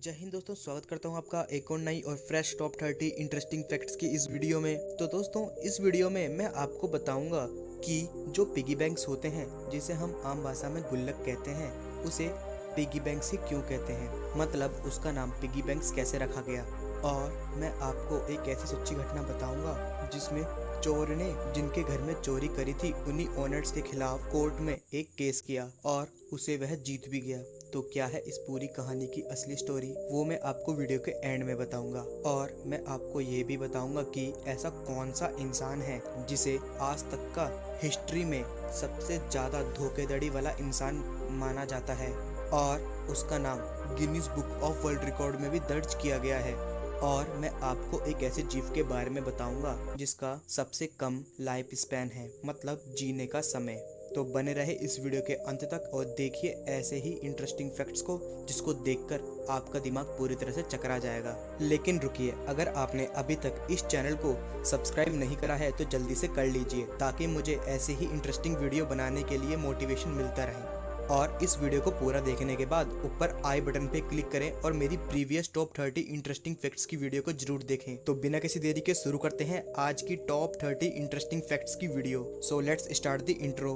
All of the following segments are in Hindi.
जय हिंद दोस्तों, स्वागत करता हूं आपका एक और नई और फ्रेश टॉप 30 इंटरेस्टिंग फैक्ट्स की इस वीडियो में। तो दोस्तों, इस वीडियो में मैं आपको बताऊंगा कि जो पिगी बैंक्स होते हैं, जिसे हम आम भाषा में गुल्लक कहते हैं, उसे पिगी बैंक्स ही क्यों कहते हैं, मतलब उसका नाम पिगी बैंक्स कैसे रखा गया। और मैं आपको एक ऐसी सच्ची घटना बताऊंगा जिसमें चोर ने जिनके घर में चोरी करी थी, उन्हीं ओनर्स के खिलाफ कोर्ट में एक केस किया और उसे वह जीत भी गया। तो क्या है इस पूरी कहानी की असली स्टोरी, वो मैं आपको वीडियो के एंड में बताऊंगा। और मैं आपको ये भी बताऊंगा कि ऐसा कौन सा इंसान है जिसे आज तक का हिस्ट्री में सबसे ज्यादा धोखेधड़ी वाला इंसान माना जाता है और उसका नाम Guinness book of world record में भी दर्ज किया गया है। और मैं आपको एक ऐसे जीव के बारे में बताऊंगा जिसका सबसे कम लाइफ स्पैन है, मतलब जीने का समय। तो बने रहे इस वीडियो के अंत तक और देखिए ऐसे ही इंटरेस्टिंग फैक्ट्स को, जिसको देखकर आपका दिमाग पूरी तरह से चकरा जाएगा। लेकिन रुकिए, अगर आपने अभी तक इस चैनल को सब्सक्राइब नहीं करा है तो जल्दी से कर लीजिए, ताकि मुझे ऐसे ही इंटरेस्टिंग वीडियो बनाने के लिए मोटिवेशन मिलता रहे। और इस वीडियो को पूरा देखने के बाद ऊपर आई बटन पे क्लिक करें और मेरी प्रीवियस टॉप 30 इंटरेस्टिंग फैक्ट्स की वीडियो को जरूर देखें। तो बिना किसी देरी के शुरू करते हैं आज की टॉप 30 इंटरेस्टिंग फैक्ट्स की video. So let's start the intro.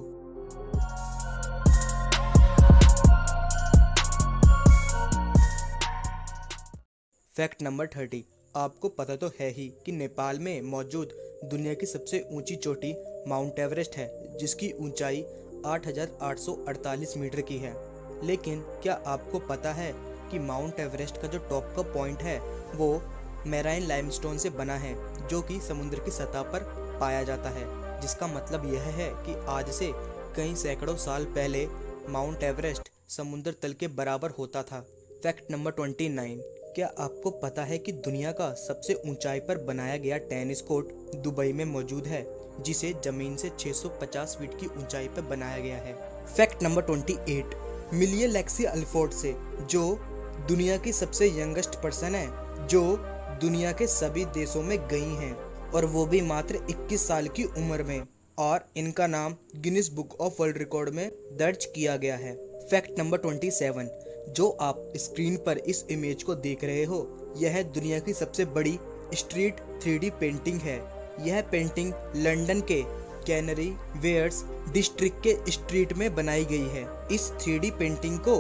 Fact number 30। आपको पता तो है ही कि नेपाल में मौजूद दुनिया की सबसे ऊंची चोटी माउंट एवरेस्ट है, जिसकी ऊंचाई 8,848 मीटर की है। लेकिन क्या आपको पता है कि माउंट एवरेस्ट का जो टॉप का पॉइंट है वो मैराइन लाइमस्टोन से बना है, जो कि समुद्र की सतह पर पाया जाता है। जिसका मतलब यह है कि आज से कई सैकड़ों साल पहले माउंट एवरेस्ट समुद्र तल के बराबर होता था। Fact number 29। क्या आपको पता है कि दुनिया का सबसे ऊंचाई पर बनाया गया टेनिस कोर्ट दुबई में मौजूद है, जिसे जमीन से 650 फीट की ऊंचाई पर बनाया गया है। Fact number 28। मिलिए लेक्सी अल्फोर्ड से, जो दुनिया की सबसे यंगेस्ट पर्सन है, जो दुनिया के सभी देशों में गई हैं, और वो भी मात्र 21 साल की उम्र में, और इनका नाम Guinness book of world record में दर्ज किया गया है। Fact number 27। जो आप स्क्रीन पर इस इमेज को देख रहे हो, यह दुनिया की सबसे बड़ी स्ट्रीट 3D पेंटिंग है। यह पेंटिंग लंदन के कैनरी वेयर्स डिस्ट्रिक्ट के स्ट्रीट में बनाई गई है। इस 3D पेंटिंग को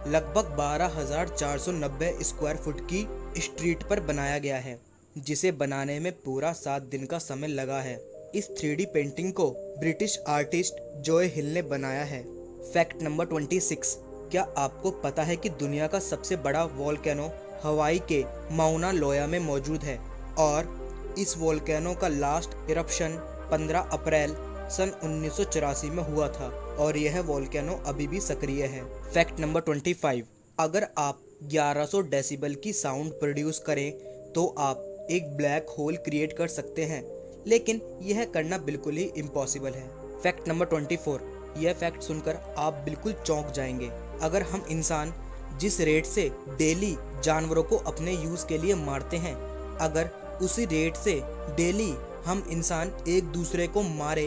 लगभग 12,490 स्क्वायर फुट की स्ट्रीट पर बनाया गया है, जिसे बनाने में पूरा 7 दिन का समय लगा है। इस 3D पेंटिंग को ब्रिटिश आर्टिस्ट जॉय हिल ने बनाया है। Fact number 26। क्या आपको पता है कि दुनिया का सबसे बड़ा वोल्केनो हवाई के माउना लोया में मौजूद है, और इस वोल्केनो का लास्ट इरप्शन 15 अप्रैल सन 1984 में हुआ था, और यह वोल्केनो अभी भी सक्रिय है। Fact number 25। अगर आप 1100 डेसिबल की साउंड प्रोड्यूस करें तो आप एक ब्लैक होल क्रिएट कर सकते हैं, लेकिन यह करना बिल्कुल ही इम्पॉसिबल है। Fact number 24। यह फैक्ट सुनकर आप बिल्कुल चौंक जाएंगे। अगर हम इंसान जिस रेट से डेली जानवरों को अपने यूज के लिए मारते हैं, अगर उसी रेट से डेली हम इंसान एक दूसरे को मारे,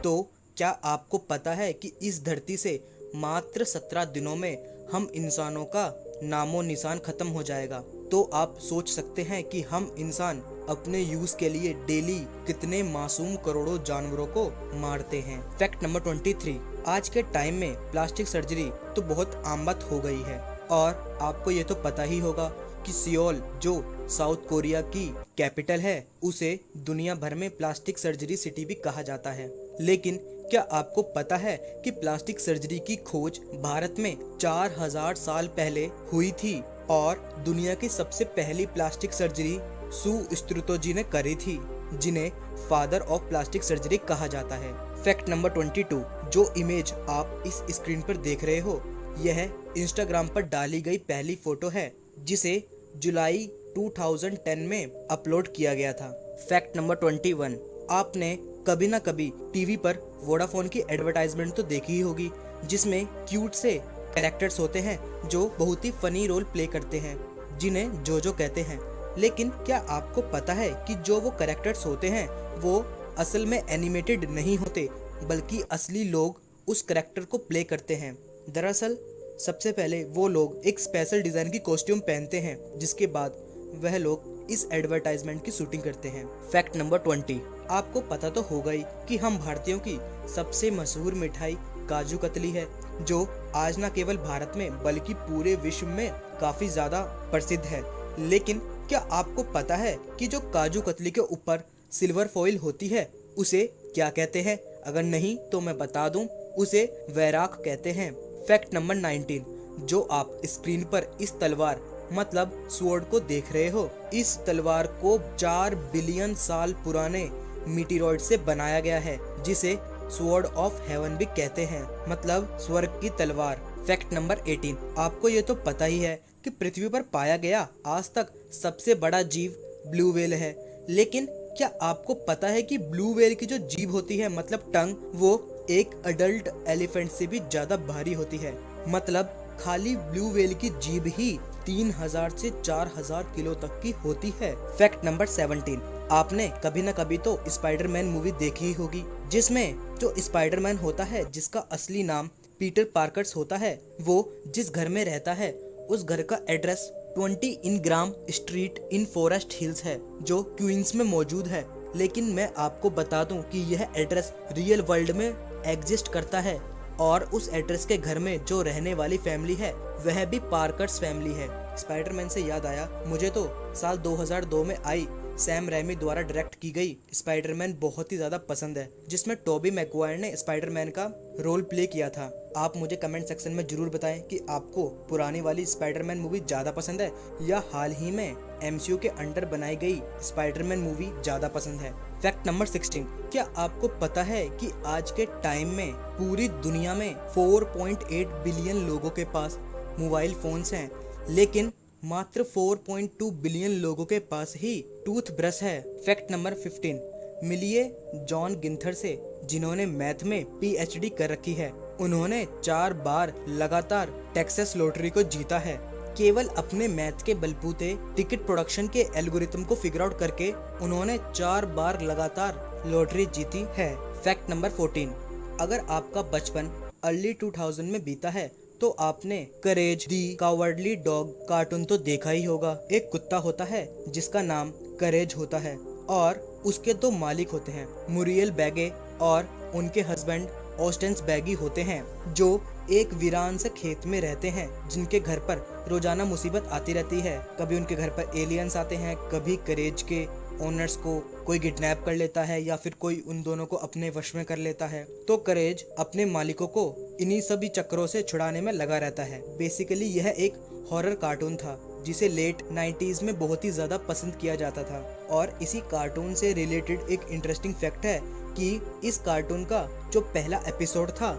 तो क्या आपको पता है कि इस धरती से मात्र 17 दिनों में हम इंसानों का नामो निशान खत्म हो जाएगा। तो आप सोच सकते हैं कि हम इंसान अपने यूज के लिए डेली कितने मासूम करोड़ों जानवरों को मारते हैं। Fact number 23। आज के टाइम में प्लास्टिक सर्जरी तो बहुत आम बात हो गई है, और आपको ये तो पता ही होगा कि सियोल, जो साउथ कोरिया की कैपिटल है, उसे दुनिया भर में प्लास्टिक सर्जरी सिटी भी कहा जाता है। लेकिन क्या आपको पता है कि प्लास्टिक सर्जरी की खोज भारत में 4000 साल पहले हुई थी, और दुनिया की सबसे पहली प्लास्टिक सर्जरी सुश्रुतो जी ने करी थी, जिन्हें फादर ऑफ प्लास्टिक सर्जरी कहा जाता है। Fact number 22। जो इमेज आप इस स्क्रीन पर देख रहे हो, यह इंस्टाग्राम पर डाली गई पहली फोटो है, जिसे जुलाई 2010 में अपलोड किया गया था। Fact number 21। आपने कभी ना कभी टीवी पर वोडाफोन की एडवर्टाइजमेंट तो देखी ही होगी, जिसमें क्यूट से कैरेक्टर्स होते हैं जो बहुत ही फनी रोल प्ले करते हैं, जिन्हें जोजो कहते हैं। लेकिन क्या आपको पता है कि जो वो कैरेक्टर्स होते हैं वो असल में एनिमेटेड नहीं होते, बल्कि असली लोग उस कैरेक्टर को प्ले करते हैं। दरअसल सबसे पहले वो लोग एक स्पेशल डिजाइन की कॉस्ट्यूम पहनते हैं, जिसके बाद वह लोग इस एडवर्टाइजमेंट की शूटिंग करते हैं। फैक्ट नंबर 20, आपको पता तो होगा ही कि हम भारतीयों की सबसे मशहूर मिठाई काजू कतली है, जो आज न केवल भारत में बल्कि पूरे विश्व में काफी ज्यादा प्रसिद्ध है। लेकिन क्या आपको पता है कि जो काजू कतली के ऊपर सिल्वर फॉइल होती है उसे क्या कहते हैं? अगर नहीं तो मैं बता दूं, उसे वैराक कहते हैं। फैक्ट नंबर 19, जो आप स्क्रीन पर इस तलवार मतलब स्वॉर्ड को देख रहे हो, इस तलवार को 4 बिलियन साल पुराने मीटेरॉइड से बनाया गया है, जिसे स्वॉर्ड ऑफ हेवन भी कहते हैं, मतलब स्वर्ग की तलवार। फैक्ट नंबर 18, आपको ये तो पता ही है कि पृथ्वी पर पाया गया आज तक सबसे बड़ा जीव ब्लू व्हेल है। लेकिन क्या आपको पता है कि ब्लू व्हेल की जो जीभ होती है, मतलब टंग, वो एक अडल्ट एलिफेंट से भी ज्यादा भारी होती है। मतलब खाली ब्लू व्हेल की जीभ ही 3000 से 4000 किलो तक की होती है। फैक्ट नंबर 17, आपने कभी न कभी तो स्पाइडरमैन मूवी देखी ही होगी, जिसमें जो स्पाइडरमैन होता है, जिसका असली नाम पीटर पार्कर्स होता है, वो जिस घर में रहता है उस घर का address 20 Ingram street in forest hills है, जो क्वींस में मौजूद है। लेकिन मैं आपको बता दूं कि यह एड्रेस रियल वर्ल्ड में एग्जिस्ट करता है, और उस एड्रेस के घर में जो रहने वाली फैमिली है वह भी पार्कर्स फैमिली है। स्पाइडरमैन से याद आया, मुझे तो साल 2002 में आई सैम रैमी द्वारा डायरेक्ट की गई स्पाइडरमैन बहुत ही ज्यादा पसंद है, जिसमें टोबी मैगवायर ने स्पाइडरमैन का रोल प्ले किया था। आप मुझे कमेंट सेक्शन में जरूर बताएं कि आपको पुरानी वाली स्पाइडरमैन मूवी ज्यादा पसंद है या हाल ही में एमसीयू के अंडर बनाई गई स्पाइडरमैन मूवी ज्यादा पसंद है। फैक्ट नंबर 16, क्या आपको पता है कि आज के टाइम में पूरी दुनिया में 4.8 बिलियन लोगों के पास मोबाइल फोन्स हैं, लेकिन मात्र 4.2 बिलियन लोगों के पास ही टूथब्रश है। फैक्ट नंबर 15, मिलिए जॉन गिंथर से, जिन्होंने मैथ में पीएचडी कर रखी है। उन्होंने 4 बार लगातार टेक्सास लॉटरी को जीता है। केवल अपने मैथ के बलबूते टिकट प्रोडक्शन के एल्गोरिथम को फिगर आउट करके उन्होंने 4 बार लगातार लॉटरी जीती है। फैक्ट नंबर 14, अगर आपका बचपन अर्ली 2000 में बीता है तो आपने करेज दी कावर्डली डॉग कार्टून तो देखा ही होगा। एक कुत्ता होता है जिसका नाम करेज होता है और उसके 2 मालिक होते हैं, मुरियल बैगे और उनके हस्बैंड ऑस्टेंस बैगी होते हैं, जो एक वीरान से खेत में रहते हैं, जिनके घर पर रोजाना मुसीबत आती रहती है। कभी उनके घर पर एलियंस आते हैं, कभी करेज के ओनर्स को कोई किडनैप कर लेता है या फिर कोई उन दोनों को अपने वश में कर लेता है। तो करेज अपने मालिकों को इन्हीं सभी चक्रों से छुड़ाने में लगा रहता है। बेसिकली यह एक हॉरर कार्टून था जिसे लेट 90s में बहुत ही ज्यादा पसंद किया जाता था। और इसी कार्टून से रिलेटेड एक इंटरेस्टिंग फैक्ट है कि इस कार्टून का जो पहला एपिसोड था,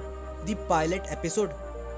द पायलट एपिसोड,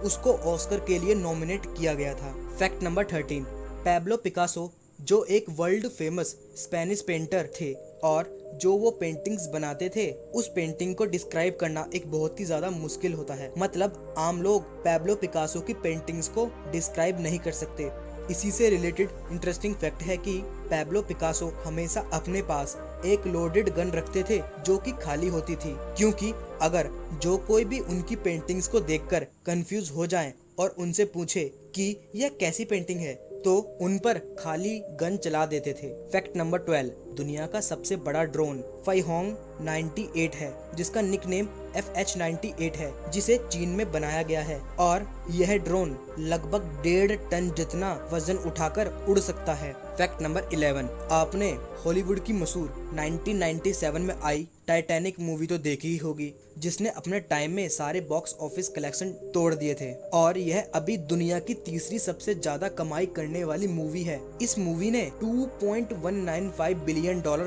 उसको ऑस्कर के लिए नॉमिनेट किया गया था। फैक्ट नंबर 13, पैब्लो पिकासो जो एक वर्ल्ड फेमस स्पेनिश पेंटर थे और जो वो पेंटिंग्स बनाते थे, उस पेंटिंग को डिस्क्राइब करना एक बहुत ही ज्यादा मुश्किल होता है। मतलब आम लोग पैब्लो पिकासो की पेंटिंग्स को डिस्क्राइब नहीं कर सकते। इसी से रिलेटेड इंटरेस्टिंग फैक्ट है कि पैब्लो पिकासो हमेशा अपने पास एक लोडेड गन रखते थे जो कि खाली होती थी, क्योंकि अगर जो कोई भी उनकी पेंटिंग्स को देखकर कंफ्यूज हो जाए और उनसे पूछे कि यह कैसी पेंटिंग है, तो उन पर खाली गन चला देते थे। फैक्ट नंबर 12, दुनिया का सबसे बड़ा ड्रोन फाइहोंग 98 है, जिसका निकनेम FH-98 है, जिसे चीन में बनाया गया है और यह ड्रोन लगभग 1.5 टन जितना वजन उठाकर उड़ सकता है। फैक्ट नंबर 11, आपने हॉलीवुड की मशहूर 1997 में आई टाइटैनिक मूवी तो देखी ही होगी, जिसने अपने टाइम में सारे बॉक्स ऑफिस कलेक्शन तोड़ दिए थे और यह अभी दुनिया की तीसरी सबसे ज्यादा कमाई करने वाली मूवी है। इस मूवी ने $2.195 बिलियन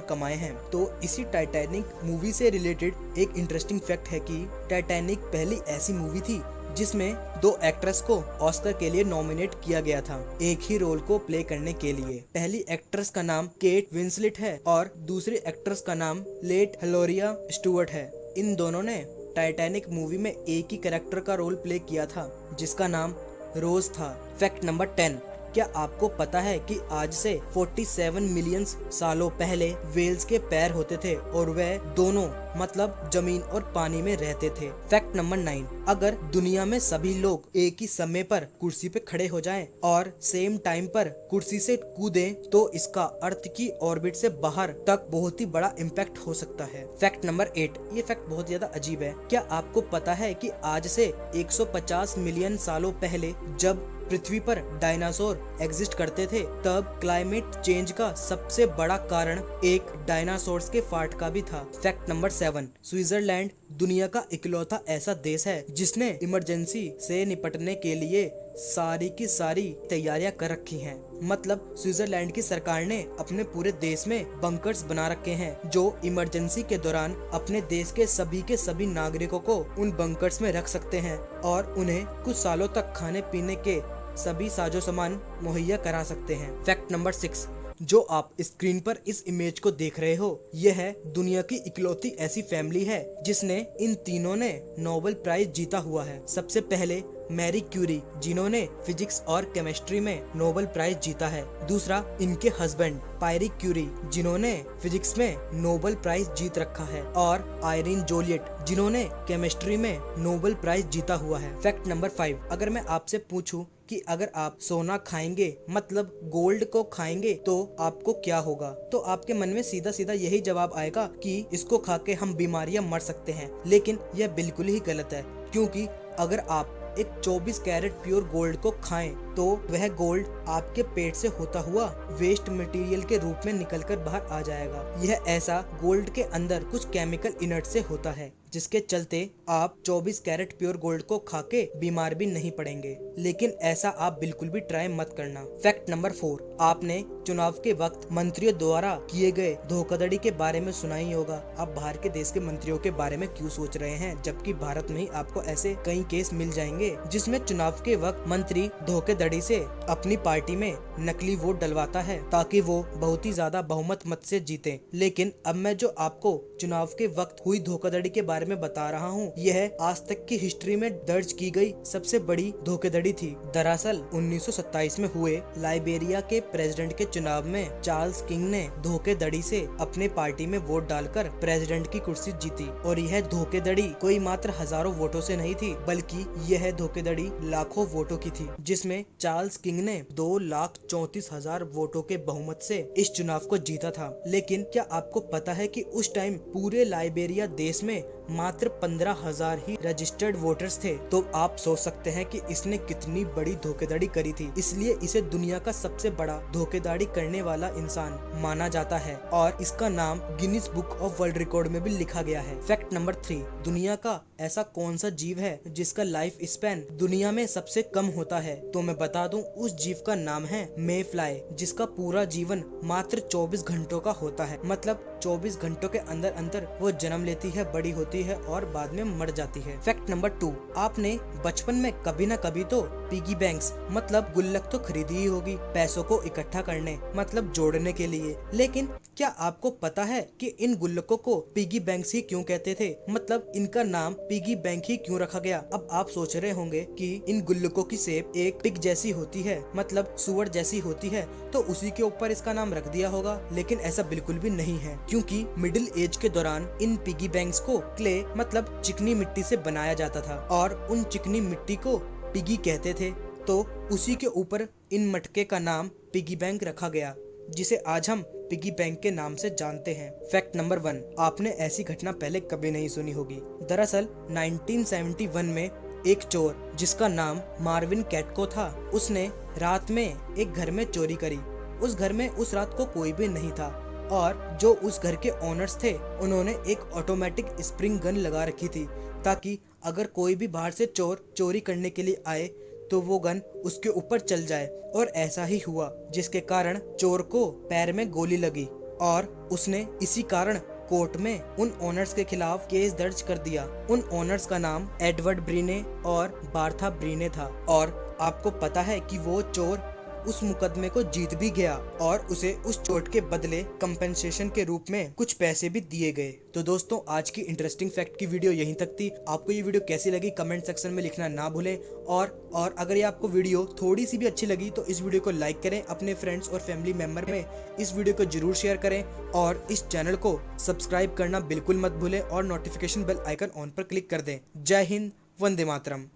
कमाए हैं। तो इसी टाइटैनिक मूवी से रिलेटेड एक इंटरेस्टिंग फैक्ट है कि टाइटैनिक पहली ऐसी मूवी थी जिसमें 2 एक्ट्रेस को ऑस्कर के लिए नॉमिनेट किया गया था, एक ही रोल को प्ले करने के लिए। पहली एक्ट्रेस का नाम केट विंसलेट है और दूसरी एक्ट्रेस का नाम लेट हेलोरिया स्टुअर्ट है। इन दोनों ने टाइटैनिक मूवी में एक ही कैरेक्टर का रोल प्ले किया था, जिसका नाम रोज था। फैक्ट नंबर 10, क्या आपको पता है कि आज से 47 मिलियन सालों पहले वेल्स के पैर होते थे और वह दोनों मतलब जमीन और पानी में रहते थे। फैक्ट नंबर 9, अगर दुनिया में सभी लोग एक ही समय पर कुर्सी पे खड़े हो जाएं और सेम टाइम पर कुर्सी से कूदें तो इसका अर्थ की ऑर्बिट से बाहर तक बहुत ही बड़ा इम्पैक्ट हो सकता है। फैक्ट नंबर 8, ये फैक्ट बहुत ज्यादा अजीब है। क्या आपको पता है कि आज से 150 मिलियन सालों पहले जब पृथ्वी पर डायनासोर एग्जिस्ट करते थे तब क्लाइमेट चेंज का सबसे बड़ा कारण एक डायनासोर्स के फाट का भी था। फैक्ट नंबर 7, स्विट्जरलैंड दुनिया का इकलौता ऐसा देश है जिसने इमरजेंसी से निपटने के लिए सारी की सारी तैयारियां कर रखी हैं। मतलब स्विट्जरलैंड की सरकार ने अपने पूरे देश में बंकर्स बना रखे हैं जो इमरजेंसी के दौरान अपने देश के सभी नागरिकों को उन बंकर्स में रख सकते हैं और उन्हें कुछ सालों तक खाने पीने के सभी साजो सामान मुहैया करा सकते हैं। फैक्ट नंबर 6, जो आप स्क्रीन पर इस इमेज को देख रहे हो यह दुनिया की इकलौती ऐसी फैमिली है जिसने इन तीनों ने नोबेल प्राइज जीता हुआ है। सबसे पहले मैरी क्यूरी जिन्होंने फिजिक्स और केमिस्ट्री में नोबेल प्राइज जीता है। दूसरा इनके हस्बैंड पायरी क्यूरी जिन्होंने फिजिक्स में नोबेल प्राइज जीत रखा है और आयरीन जोलियट जिन्होंने केमिस्ट्री में नोबेल प्राइज जीता हुआ है। फैक्ट नंबर 5, अगर मैं आपसे पूछूं कि अगर आप सोना खाएंगे मतलब गोल्ड को खाएंगे तो आपको क्या होगा, तो आपके मन में सीधा सीधा यही जवाब आएगा कि इसको खा के हम बीमारियां मर सकते हैं। लेकिन यह बिल्कुल ही गलत है, क्योंकि अगर आप एक 24 कैरेट प्योर गोल्ड को खाएं तो वह गोल्ड आपके पेट से होता हुआ वेस्ट मटेरियल के रूप में निकलकर बाहर आ जाएगा। यह ऐसा गोल्ड के अंदर कुछ केमिकल इनर्ट से होता है जिसके चलते आप 24 कैरेट प्योर गोल्ड को खा के बीमार भी नहीं पड़ेंगे। लेकिन ऐसा आप बिल्कुल भी ट्राई मत करना। फैक्ट नंबर 4, आपने चुनाव के वक्त मंत्रियों द्वारा किए गए धोखाधड़ी के बारे में सुना ही होगा। आप बाहर के देश के मंत्रियों के बारे में क्यों सोच रहे हैं, जबकि भारत में ही आपको ऐसे कई केस मिल जाएंगे जिसमें चुनाव के वक्त मंत्री धोखाधड़ी से अपनी पार्टी में नकली वोट डलवाता है ताकि वो बहुत ही ज्यादा बहुमत मत से जीते। लेकिन अब मैं जो आपको चुनाव के वक्त हुई धोखाधड़ी के बारे में बता रहा हूँ यह आज तक की हिस्ट्री में दर्ज की गई सबसे बड़ी धोखाधड़ी थी। दरअसल 1927 में हुए लाइबेरिया के प्रेसिडेंट के चुनाव में चार्ल्स किंग ने धोखाधड़ी से अपने पार्टी में वोट डालकर प्रेसिडेंट की कुर्सी जीती और यह धोखाधड़ी कोई मात्र हजारों वोटों से नहीं थी बल्कि यह धोखाधड़ी लाखों वोटों की थी, जिसमें चार्ल्स किंग ने 2,34,000 वोटों के बहुमत से इस चुनाव को जीता था। लेकिन क्या आपको पता है कि उस टाइम पूरे लाइबेरिया देश में मात्र 15,000 ही रजिस्टर्ड वोटर्स थे। तो आप सोच सकते हैं कि इसने कितनी बड़ी धोखाधड़ी करी थी, इसलिए इसे दुनिया का सबसे बड़ा धोखाधड़ी करने वाला इंसान माना जाता है और इसका नाम Guinness book of world record में भी लिखा गया है। फैक्ट नंबर 3, दुनिया का ऐसा कौन सा जीव है जिसका लाइफ स्पैन दुनिया में सबसे कम होता है, तो मैं बता दूं उस जीव का नाम है मे फ्लाई, जिसका पूरा जीवन मात्र 24 घंटों का होता है। मतलब 24 घंटों के अंदर अंदर वो जन्म लेती है, बड़ी होती है और बाद में मर जाती है। फैक्ट नंबर 2, आपने बचपन में कभी न कभी तो पिगी बैंक्स मतलब गुल्लक तो खरीदी ही होगी पैसों को इकट्ठा करने मतलब जोड़ने के लिए। लेकिन क्या आपको पता है कि इन गुल्लकों को पिगी बैंक्स ही क्यों कहते थे, मतलब इनका नाम पिगी बैंक ही क्यों रखा गया। अब आप सोच रहे होंगे कि इन गुल्लकों की शेप एक पिग जैसी होती है, मतलब सुअर जैसी होती है, तो उसी के ऊपर इसका नाम रख दिया होगा। लेकिन ऐसा बिल्कुल भी नहीं है, क्योंकि मिडिल एज के दौरान इन पिगी बैंक्स को क्ले मतलब चिकनी मिट्टी से बनाया जाता था और उन चिकनी मिट्टी को पिगी कहते थे, तो उसी के ऊपर इन मटके का नाम पिगी बैंक रखा गया, जिसे आज हम पिगी बैंक के नाम से जानते हैं। फैक्ट नंबर 1, आपने ऐसी घटना पहले कभी नहीं सुनी होगी। दरअसल 1971 में एक चोर जिसका नाम मार्विन कैटको था, उसने रात में एक घर में चोरी करी। उस घर में उस रात को कोई भी नहीं था और जो उस घर के ओनर्स थे उन्होंने एक ऑटोमेटिक स्प्रिंग गन लगा रखी थी ताकि अगर कोई भी बाहर से चोर चोरी करने के लिए आए तो वो गन उसके ऊपर चल जाए। और ऐसा ही हुआ, जिसके कारण चोर को पैर में गोली लगी और उसने इसी कारण कोर्ट में उन ओनर्स के खिलाफ केस दर्ज कर दिया। उन ओनर्स का नाम एडवर्ड ब्रीने और बार्था ब्रीने था। और आपको पता है कि वो चोर उस मुकदमे को जीत भी गया और उसे उस चोट के बदले कंपेंसेशन के रूप में कुछ पैसे भी दिए गए। तो दोस्तों, आज की इंटरेस्टिंग फैक्ट की वीडियो यहीं तक थी। आपको ये वीडियो कैसी लगी कमेंट सेक्शन में लिखना ना भूलें। और अगर ये आपको वीडियो थोड़ी सी भी अच्छी लगी तो इस वीडियो को लाइक करें, अपने फ्रेंड्स और फैमिली मेंबर में इस वीडियो को जरूर शेयर करें और इस चैनल को सब्सक्राइब करना बिल्कुल मत भूलें और नोटिफिकेशन बेल आइकन ऑन पर क्लिक कर दें। जय हिंद, वंदे मातरम।